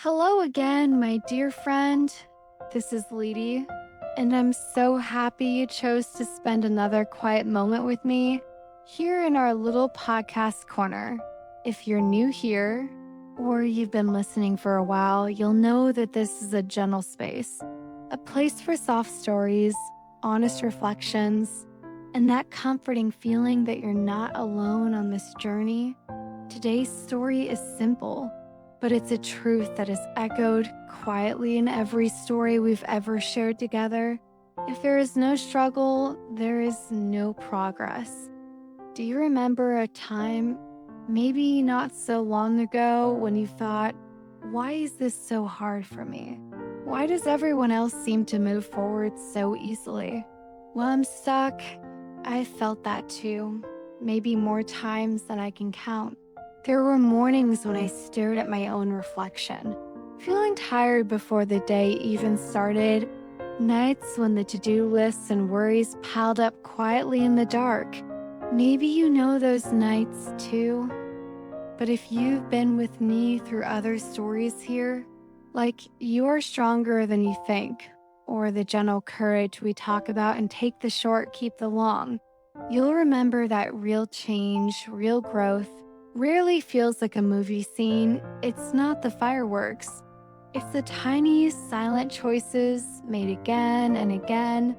Hello again, my dear friend. This is Lety, and I'm so happy you chose to spend another quiet moment with me here in our little podcast corner. If you're new here, or you've been listening for a while, you'll know that this is a gentle space, a place for soft stories, honest reflections, and that comforting feeling that you're not alone on this journey. Today's story is simple, but it's a truth that is echoed quietly in every story we've ever shared together. If there is no struggle, there is no progress. Do you remember a time, maybe not so long ago, when you thought, why is this so hard for me? Why does everyone else seem to move forward so easily? Well, I'm stuck. I felt that too, maybe more times than I can count. There were mornings when I stared at my own reflection, feeling tired before the day even started, nights when the to-do lists and worries piled up quietly in the dark. Maybe you know those nights too. But if you've been with me through other stories here, like You're Stronger Than You Think, or The Gentle Courage we talk about and Take the Short, Keep the Long, you'll remember that real change, real growth, rarely feels like a movie scene. It's not the fireworks. It's the tiny, silent choices made again and again,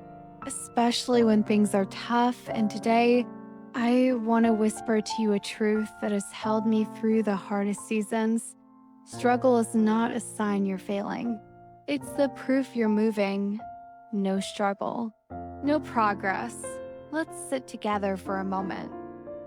especially when things are tough. And today, I want to whisper to you a truth that has held me through the hardest seasons. Struggle is not a sign you're failing. It's the proof you're moving. No struggle, no progress. Let's sit together for a moment.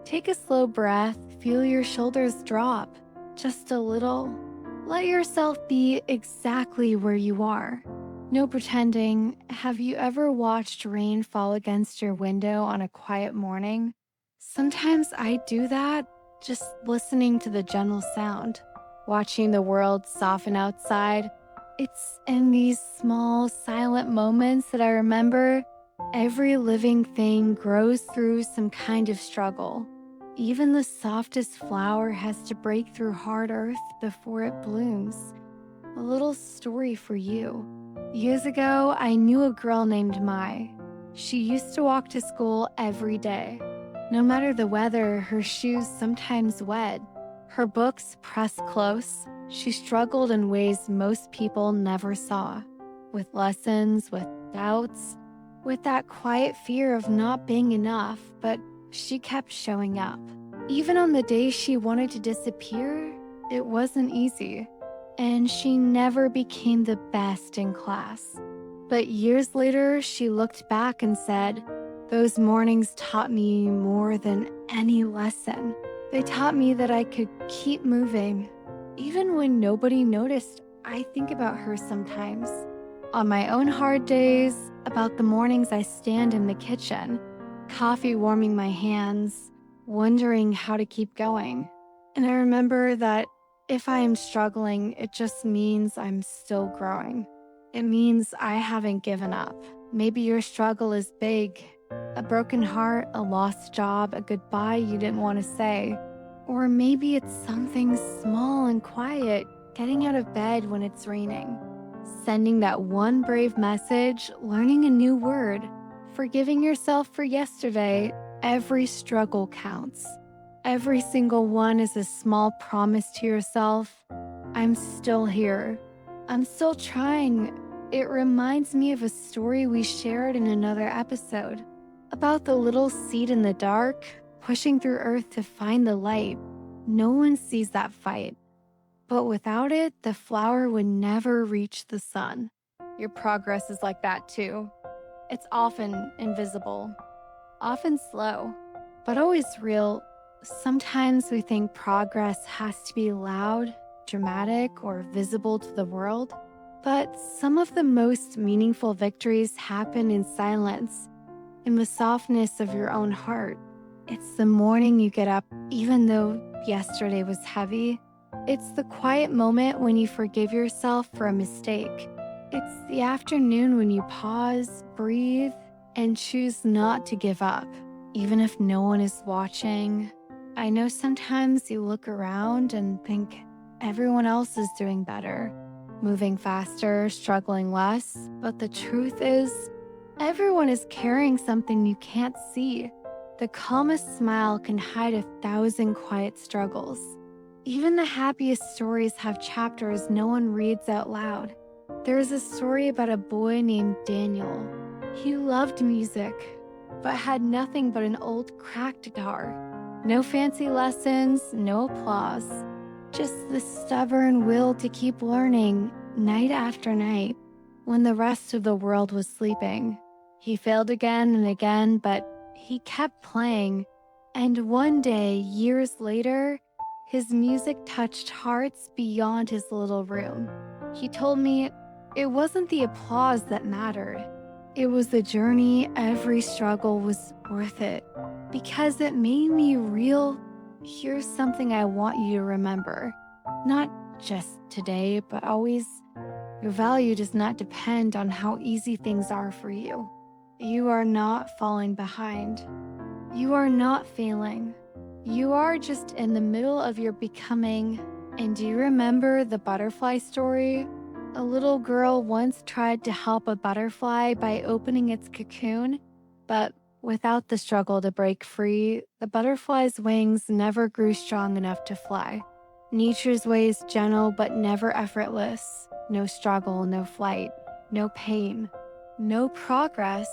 Take a slow breath, feel your shoulders drop, just a little. Let yourself be exactly where you are. No pretending. Have you ever watched rain fall against your window on a quiet morning? Sometimes I do that, just listening to the gentle sound, watching the world soften outside. It's in these small, silent moments that I remember every living thing grows through some kind of struggle. Even the softest flower has to break through hard earth before it blooms. A little story for you. Years ago, I knew a girl named Mai. She used to walk to school every day. No matter the weather, her shoes sometimes wet, her books pressed close. She struggled in ways most people never saw. With lessons, with doubts, with that quiet fear of not being enough, but she kept showing up. Even on the days she wanted to disappear, it wasn't easy. And she never became the best in class. But years later, she looked back and said, "Those mornings taught me more than any lesson. They taught me that I could keep moving." Even when nobody noticed, I think about her sometimes. On my own hard days, about the mornings I stand in the kitchen, coffee warming my hands, wondering how to keep going. And I remember that if I am struggling, it just means I'm still growing. It means I haven't given up. Maybe your struggle is big, a broken heart, a lost job, a goodbye you didn't want to say. Or maybe it's something small and quiet, getting out of bed when it's raining, sending that one brave message, learning a new word, forgiving yourself for yesterday. Every struggle counts. Every single one is a small promise to yourself. I'm still here. I'm still trying. It reminds me of a story we shared in another episode about the little seed in the dark, pushing through earth to find the light. No one sees that fight. But without it, the flower would never reach the sun. Your progress is like that too. It's often invisible, often slow, but always real. Sometimes we think progress has to be loud, dramatic, or visible to the world. But some of the most meaningful victories happen in silence, in the softness of your own heart. It's the morning you get up, even though yesterday was heavy. It's the quiet moment when you forgive yourself for a mistake. It's the afternoon when you pause, breathe, and choose not to give up, even if no one is watching. I know sometimes you look around and think everyone else is doing better. moving faster, struggling less. But the truth is, everyone is carrying something you can't see. The calmest smile can hide 1,000 quiet struggles. Even the happiest stories have chapters no one reads out loud. There is a story about a boy named Daniel. He loved music, but had nothing but an old cracked guitar. No fancy lessons, no applause. Just the stubborn will to keep learning night after night when the rest of the world was sleeping. He failed again and again, but he kept playing. And one day, years later, his music touched hearts beyond his little room. He told me it wasn't the applause that mattered. It was the journey. Every struggle was worth it because it made me real. Here's something I want you to remember. Not just today, but always. Your value does not depend on how easy things are for you. You are not falling behind. You are not failing. You are just in the middle of your becoming. And do you remember the butterfly story? A little girl once tried to help a butterfly by opening its cocoon, but without the struggle to break free, the butterfly's wings never grew strong enough to fly. Nature's way is gentle but never effortless. No struggle, no flight, no pain, no progress.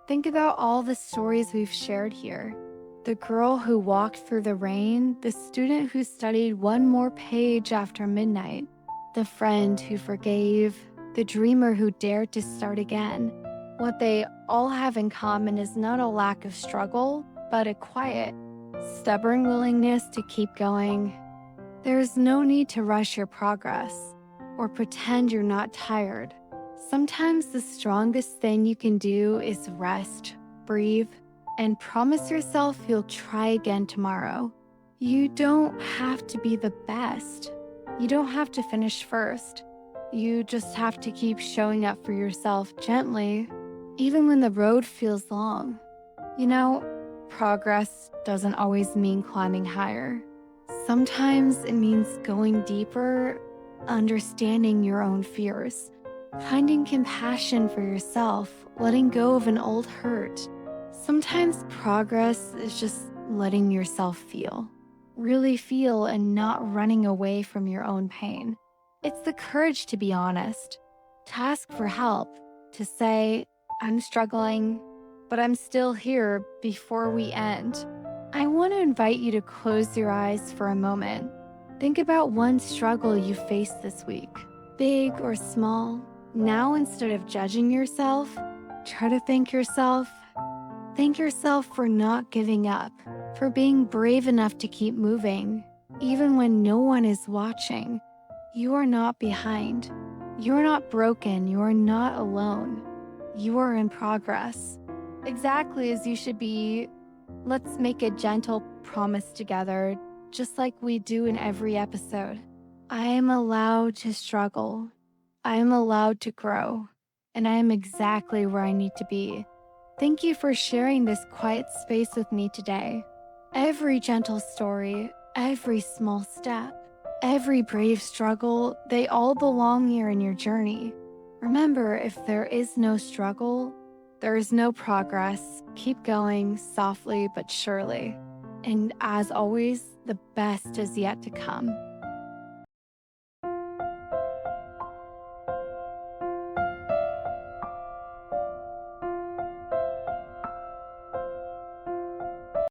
Think about all the stories we've shared here. The girl who walked through the rain, the student who studied one more page after midnight, the friend who forgave, the dreamer who dared to start again. What they all have in common is not a lack of struggle, but a quiet, stubborn willingness to keep going. There is no need to rush your progress or pretend you're not tired. Sometimes the strongest thing you can do is rest, breathe, and promise yourself you'll try again tomorrow. You don't have to be the best. You don't have to finish first. You just have to keep showing up for yourself gently, even when the road feels long. You know, progress doesn't always mean climbing higher. Sometimes it means going deeper, understanding your own fears, finding compassion for yourself, letting go of an old hurt. Sometimes progress is just letting yourself feel, really feel, and not running away from your own pain. It's the courage to be honest, to ask for help, to say, I'm struggling, but I'm still here before we end. I want to invite you to close your eyes for a moment. Think about one struggle you faced this week, big or small. Now, instead of judging yourself, try to thank yourself. Thank yourself for not giving up, for being brave enough to keep moving, even when no one is watching. You are not behind. You are not broken. You are not alone. You are in progress, exactly as you should be. Let's make a gentle promise together, just like we do in every episode. I am allowed to struggle. I am allowed to grow, and I am exactly where I need to be. Thank you for sharing this quiet space with me today. Every gentle story, every small step, every brave struggle, they all belong here in your journey. Remember, if there is no struggle, there is no progress. Keep going softly but surely. And as always, the best is yet to come.